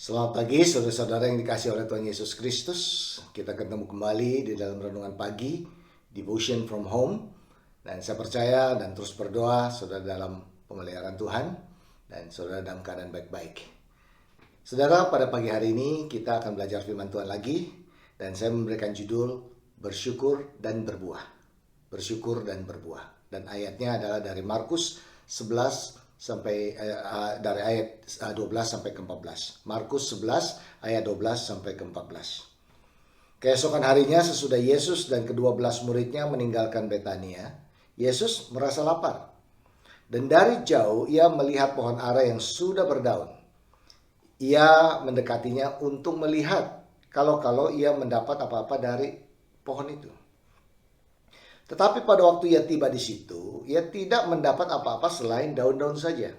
Selamat pagi saudara-saudara yang dikasihi oleh Tuhan Yesus Kristus. Kita ketemu kembali di dalam renungan pagi, Devotion from Home. Dan saya percaya dan terus berdoa saudara dalam pemeliharaan Tuhan dan saudara dalam keadaan baik-baik. Saudara, pada pagi hari ini kita akan belajar firman Tuhan lagi. Dan saya memberikan judul Bersyukur dan Berbuah. Bersyukur dan berbuah. Dan ayatnya adalah dari Markus 11 sampai dari ayat 12 sampai ke 14. Markus 11 ayat 12 sampai ke 14. Keesokan harinya sesudah Yesus dan ke-12 muridnya meninggalkan Betania, Yesus merasa lapar. Dan dari jauh ia melihat pohon ara yang sudah berdaun. Ia mendekatinya untuk melihat kalau ia mendapat apa-apa dari pohon itu. Tetapi pada waktu ia tiba di situ, ia tidak mendapat apa-apa selain daun-daun saja.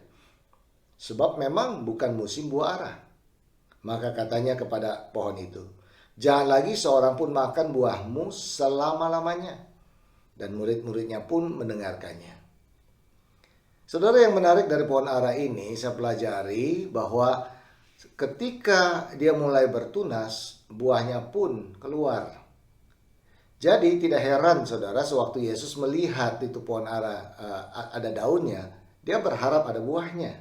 Sebab memang bukan musim buah ara. Maka katanya kepada pohon itu, "Jangan lagi seorang pun makan buahmu selama-lamanya." Dan murid-muridnya pun mendengarkannya. Saudara, yang menarik dari pohon ara ini, saya pelajari bahwa ketika dia mulai bertunas, buahnya pun keluar. Jadi tidak heran saudara, sewaktu Yesus melihat itu pohon ara ada daunnya, dia berharap ada buahnya.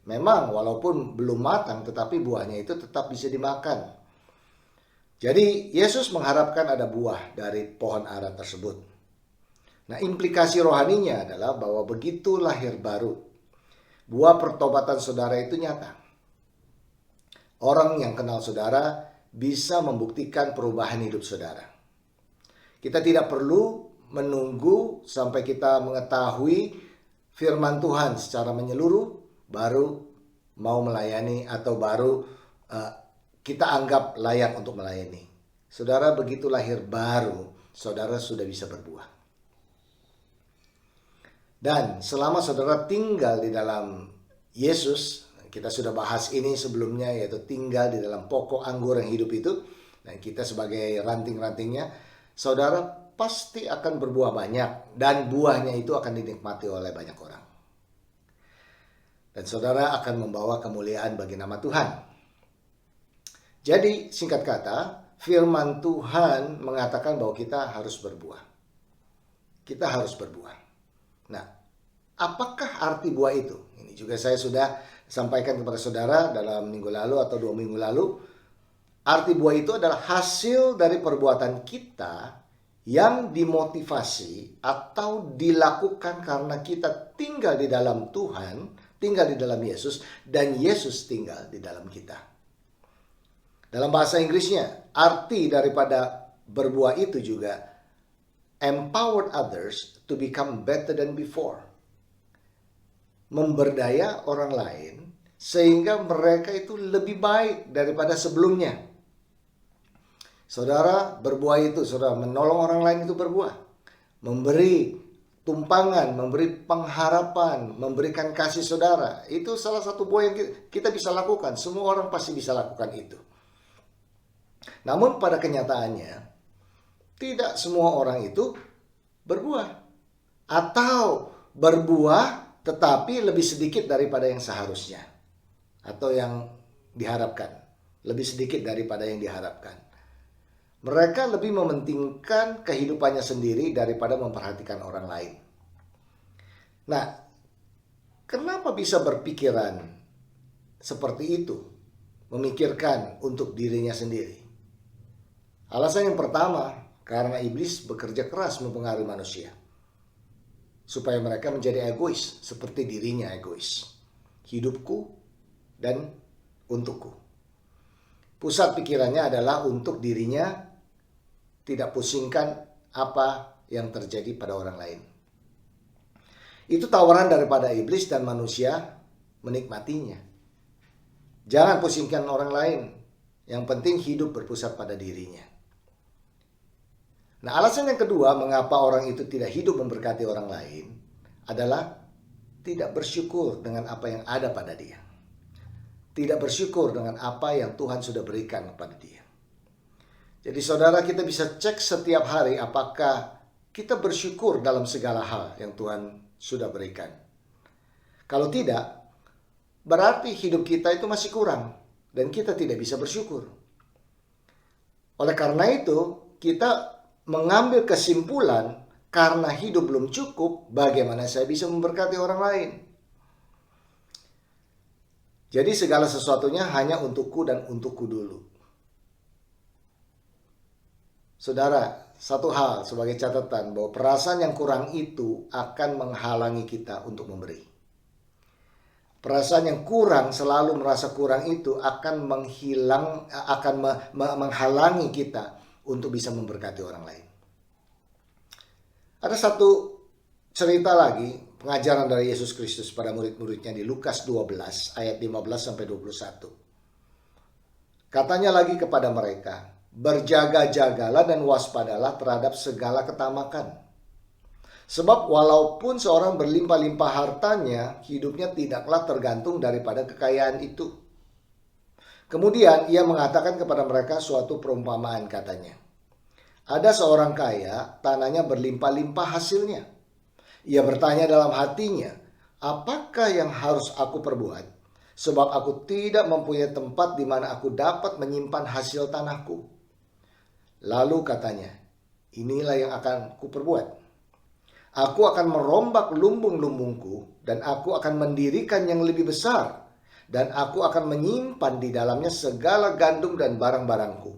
Memang walaupun belum matang, tetapi buahnya itu tetap bisa dimakan. Jadi Yesus mengharapkan ada buah dari pohon ara tersebut. Nah, implikasi rohaninya adalah bahwa begitu lahir baru, buah pertobatan saudara itu nyata. Orang yang kenal saudara bisa membuktikan perubahan hidup saudara. Kita tidak perlu menunggu sampai kita mengetahui firman Tuhan secara menyeluruh, baru mau melayani atau baru kita anggap layak untuk melayani. Saudara, begitu lahir baru, saudara sudah bisa berbuah. Dan selama saudara tinggal di dalam Yesus, kita sudah bahas ini sebelumnya, yaitu tinggal di dalam pokok anggur yang hidup itu, dan kita sebagai ranting-rantingnya, saudara pasti akan berbuah banyak dan buahnya itu akan dinikmati oleh banyak orang. Dan saudara akan membawa kemuliaan bagi nama Tuhan. Jadi singkat kata, firman Tuhan mengatakan bahwa kita harus berbuah. Kita harus berbuah. Nah, apakah arti buah itu? Ini juga saya sudah sampaikan kepada saudara dalam minggu lalu atau 2 minggu lalu. Arti buah itu adalah hasil dari perbuatan kita yang dimotivasi atau dilakukan karena kita tinggal di dalam Tuhan, tinggal di dalam Yesus, dan Yesus tinggal di dalam kita. Dalam bahasa Inggrisnya, arti daripada berbuah itu juga empowered others to become better than before. Memberdaya orang lain sehingga mereka itu lebih baik daripada sebelumnya. Saudara, berbuah itu, saudara menolong orang lain itu berbuah. Memberi tumpangan, memberi pengharapan, memberikan kasih saudara. Itu salah satu buah yang kita bisa lakukan. Semua orang pasti bisa lakukan itu. Namun pada kenyataannya, tidak semua orang itu berbuah. Atau berbuah tetapi lebih sedikit daripada yang seharusnya. Atau yang diharapkan. Lebih sedikit daripada yang diharapkan. Mereka lebih mementingkan kehidupannya sendiri daripada memperhatikan orang lain. Nah, kenapa bisa berpikiran seperti itu? Memikirkan untuk dirinya sendiri. Alasan yang pertama, karena iblis bekerja keras mempengaruhi manusia. Supaya mereka menjadi egois, seperti dirinya egois. Hidupku dan untukku. Pusat pikirannya adalah untuk dirinya, tidak pusingkan apa yang terjadi pada orang lain. Itu tawaran daripada iblis dan manusia menikmatinya. Jangan pusingkan orang lain. Yang penting hidup berpusat pada dirinya. Nah, alasan yang kedua mengapa orang itu tidak hidup memberkati orang lain adalah tidak bersyukur dengan apa yang ada pada dia. Tidak bersyukur dengan apa yang Tuhan sudah berikan kepada dia. Jadi saudara, kita bisa cek setiap hari apakah kita bersyukur dalam segala hal yang Tuhan sudah berikan. Kalau tidak, berarti hidup kita itu masih kurang. dan kita tidak bisa bersyukur. Oleh karena itu, kita mengambil kesimpulan, karena hidup belum cukup, bagaimana saya bisa memberkati orang lain? Jadi segala sesuatunya hanya untukku dan untukku dulu. Saudara, satu hal sebagai catatan, bahwa perasaan yang kurang itu akan menghalangi kita untuk memberi. Perasaan yang kurang, selalu merasa kurang itu akan menghalangi kita untuk bisa memberkati orang lain. Ada satu cerita lagi, pengajaran dari Yesus Kristus pada murid-muridnya di Lukas 12 ayat 15 sampai 21. Katanya lagi kepada mereka, berjaga-jagalah dan waspadalah terhadap segala ketamakan. Sebab walaupun seorang berlimpah-limpah hartanya, hidupnya tidaklah tergantung daripada kekayaan itu. Kemudian ia mengatakan kepada mereka suatu perumpamaan, katanya, ada seorang kaya, tanahnya berlimpah-limpah hasilnya. Ia bertanya dalam hatinya, apakah yang harus aku perbuat? Sebab aku tidak mempunyai tempat di mana aku dapat menyimpan hasil tanahku. Lalu katanya, inilah yang akan kuperbuat. Aku akan merombak lumbung-lumbungku dan aku akan mendirikan yang lebih besar. Dan aku akan menyimpan di dalamnya segala gandum dan barang-barangku.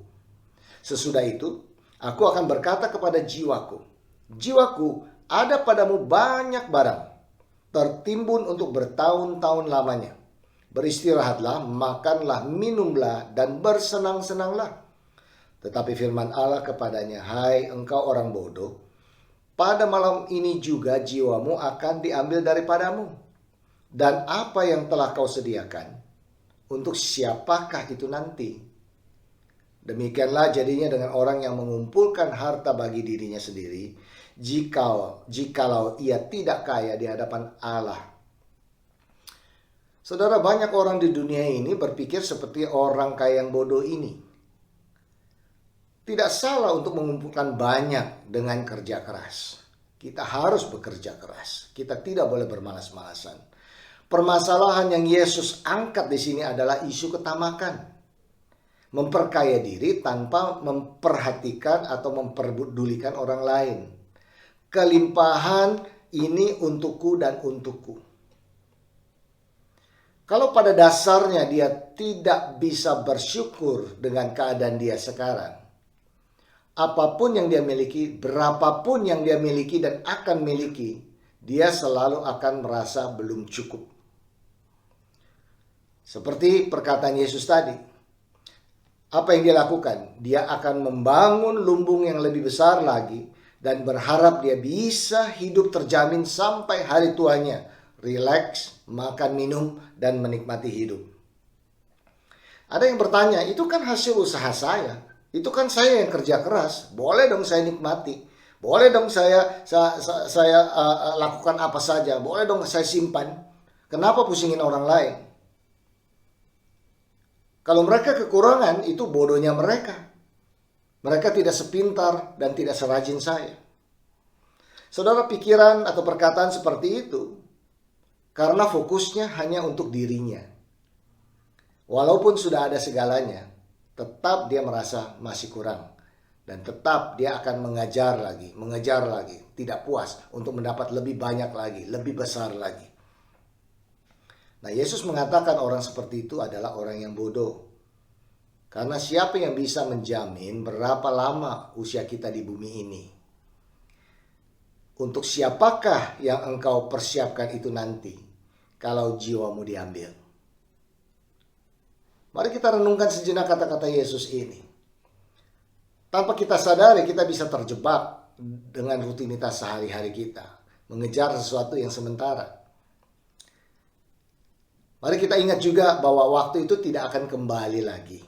Sesudah itu, aku akan berkata kepada jiwaku, jiwaku, ada padamu banyak barang, tertimbun untuk bertahun-tahun lamanya. Beristirahatlah, makanlah, minumlah, dan bersenang-senanglah. Tetapi firman Allah kepadanya, hai engkau orang bodoh, pada malam ini juga jiwamu akan diambil daripadamu. Dan apa yang telah kau sediakan, untuk siapakah itu nanti? Demikianlah jadinya dengan orang yang mengumpulkan harta bagi dirinya sendiri, jikalau ia tidak kaya di hadapan Allah. Saudara, banyak orang di dunia ini berpikir seperti orang kaya yang bodoh ini. Tidak salah untuk mengumpulkan banyak dengan kerja keras. Kita harus bekerja keras. Kita tidak boleh bermalas-malasan. Permasalahan yang Yesus angkat di sini adalah isu ketamakan. Memperkaya diri tanpa memperhatikan atau memperdulikan orang lain. Kelimpahan ini untukku dan untukku. Kalau pada dasarnya dia tidak bisa bersyukur dengan keadaan dia sekarang, apapun yang dia miliki, berapapun yang dia miliki dan akan miliki, dia selalu akan merasa belum cukup. Seperti perkataan Yesus tadi, apa yang dia lakukan? Dia akan membangun lumbung yang lebih besar lagi dan berharap dia bisa hidup terjamin sampai hari tuanya, rileks, makan, minum, dan menikmati hidup. Ada yang bertanya, itu kan hasil usaha saya. Itu kan saya yang kerja keras. Boleh dong saya nikmati. Boleh dong saya lakukan apa saja. Boleh dong saya simpan. Kenapa pusingin orang lain? Kalau mereka kekurangan, itu bodohnya mereka. Mereka tidak sepintar dan tidak serajin saya. Saudara, pikiran atau perkataan seperti itu karena fokusnya hanya untuk dirinya. Walaupun sudah ada segalanya, tetap dia merasa masih kurang. Dan tetap dia akan mengejar lagi, tidak puas untuk mendapat lebih banyak lagi, lebih besar lagi. Nah, Yesus mengatakan orang seperti itu adalah orang yang bodoh. Karena siapa yang bisa menjamin berapa lama usia kita di bumi ini? Untuk siapakah yang engkau persiapkan itu nanti kalau jiwamu diambil? Mari kita renungkan sejenak kata-kata Yesus ini. Tanpa kita sadari, kita bisa terjebak dengan rutinitas sehari-hari kita, mengejar sesuatu yang sementara. Mari kita ingat juga bahwa waktu itu tidak akan kembali lagi.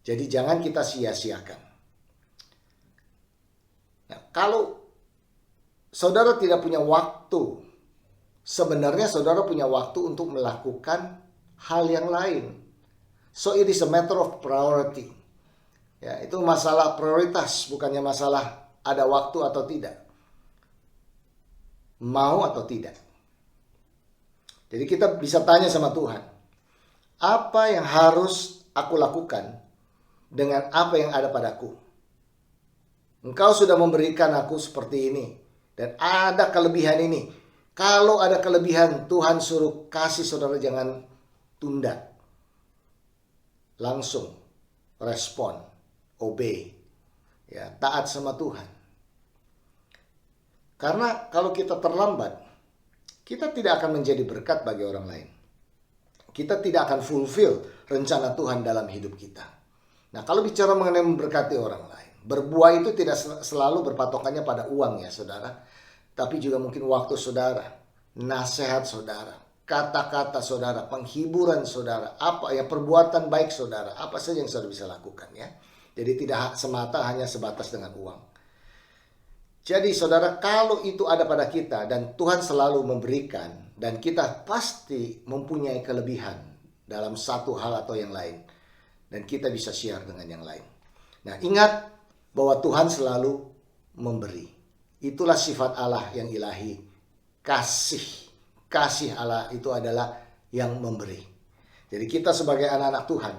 Jadi jangan kita sia-siakan. Nah, kalau saudara tidak punya waktu, sebenarnya saudara punya waktu untuk melakukan hal yang lain. So it is a matter of priority. Ya, itu masalah prioritas, bukannya masalah ada waktu atau tidak. Mau atau tidak. Jadi kita bisa tanya sama Tuhan, apa yang harus aku lakukan dengan apa yang ada padaku. Engkau sudah memberikan aku seperti ini, dan ada kelebihan ini. Kalau ada kelebihan, Tuhan suruh kasih saudara, jangan tunda. Langsung respon, obey, ya, taat sama Tuhan. Karena kalau kita terlambat, kita tidak akan menjadi berkat bagi orang lain. Kita tidak akan fulfill rencana Tuhan dalam hidup kita. Nah, kalau bicara mengenai memberkati orang lain, berbuah itu tidak selalu berpatokannya pada uang ya saudara, tapi juga mungkin waktu saudara, nasihat saudara, kata-kata saudara, penghiburan saudara, apa ya, perbuatan baik saudara, apa saja yang saudara bisa lakukan ya. Jadi tidak semata hanya sebatas dengan uang. Jadi saudara, kalau itu ada pada kita dan Tuhan selalu memberikan, dan kita pasti mempunyai kelebihan dalam satu hal atau yang lain, dan kita bisa share dengan yang lain. Nah, ingat bahwa Tuhan selalu memberi. Itulah sifat Allah yang ilahi. Kasih Allah itu adalah yang memberi. Jadi kita sebagai anak-anak Tuhan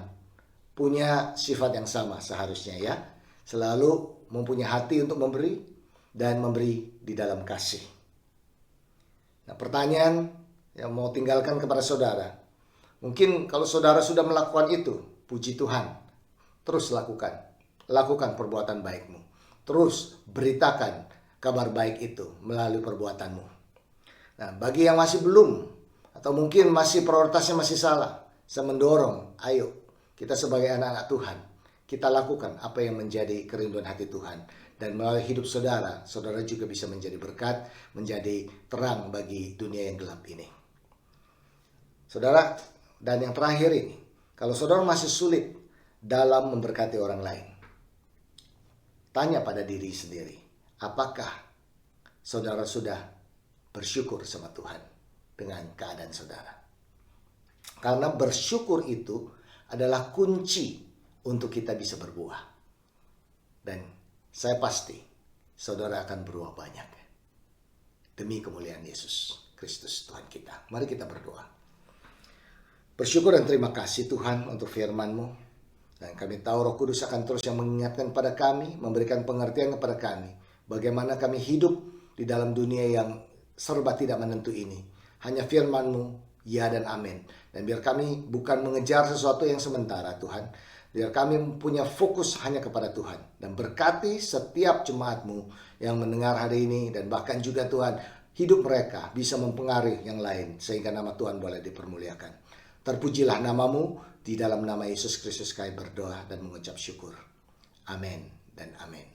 punya sifat yang sama seharusnya ya. Selalu mempunyai hati untuk memberi dan memberi di dalam kasih. Nah, pertanyaan yang mau tinggalkan kepada saudara. Mungkin kalau saudara sudah melakukan itu, puji Tuhan. Terus lakukan. Lakukan perbuatan baikmu. Terus beritakan kabar baik itu melalui perbuatanmu. Nah, bagi yang masih belum, atau mungkin masih prioritasnya masih salah, saya mendorong, ayo kita sebagai anak-anak Tuhan, kita lakukan apa yang menjadi kerinduan hati Tuhan. Dan melalui hidup saudara, saudara juga bisa menjadi berkat, menjadi terang bagi dunia yang gelap ini. Saudara, dan yang terakhir ini, kalau saudara masih sulit dalam memberkati orang lain, tanya pada diri sendiri, apakah saudara sudah bersyukur sama Tuhan dengan keadaan saudara? Karena bersyukur itu adalah kunci untuk kita bisa berbuah. Dan saya pasti saudara akan berbuah banyak. Demi kemuliaan Yesus Kristus Tuhan kita. Mari kita berdoa. Bersyukur dan terima kasih Tuhan untuk firman-Mu. Dan kami tahu Roh Kudus akan terus yang mengingatkan kepada kami, memberikan pengertian kepada kami, bagaimana kami hidup di dalam dunia yang serba tidak menentu ini. Hanya firman-Mu, ya dan amin. Dan biar kami bukan mengejar sesuatu yang sementara Tuhan, biar kami punya fokus hanya kepada Tuhan. Dan berkati setiap jemaat-Mu yang mendengar hari ini, dan bahkan juga Tuhan, hidup mereka bisa mempengaruhi yang lain, sehingga nama Tuhan boleh dipermuliakan. Terpujilah nama-Mu. Di dalam nama Yesus Kristus kami berdoa dan mengucap syukur. Amin dan amin.